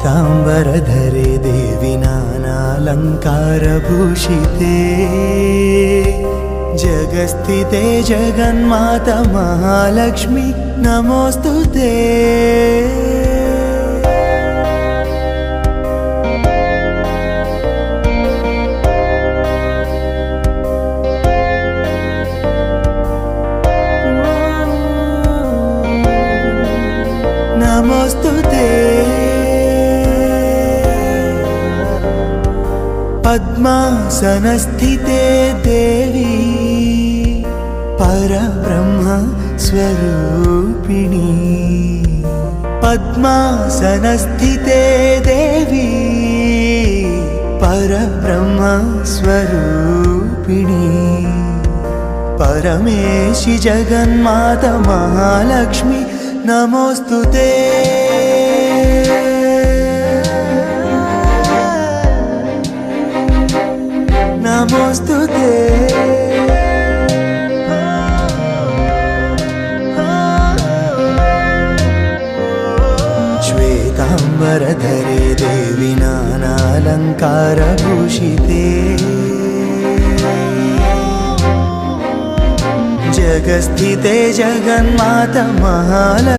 श्वेतांबरधरे देवी नानालङ्कारभूषिते जगस्थिते जगन्माता महालक्ष्मी नमोऽस्तुते। नमोस्तुते। पद्मासनस्थिते देवी परब्रह्म स्वरूपिणी। पद्मासनस्थिते देवी परब्रह्म स्वरूपिणी। परमेशि जगन्माता महालक्ष्मी नमोस्तुते। नमोस्तुते। श्वेतांबरधरे देवी नानालङ्कारभूषिते जगस्थिते जगन्माता महालक्ष्मी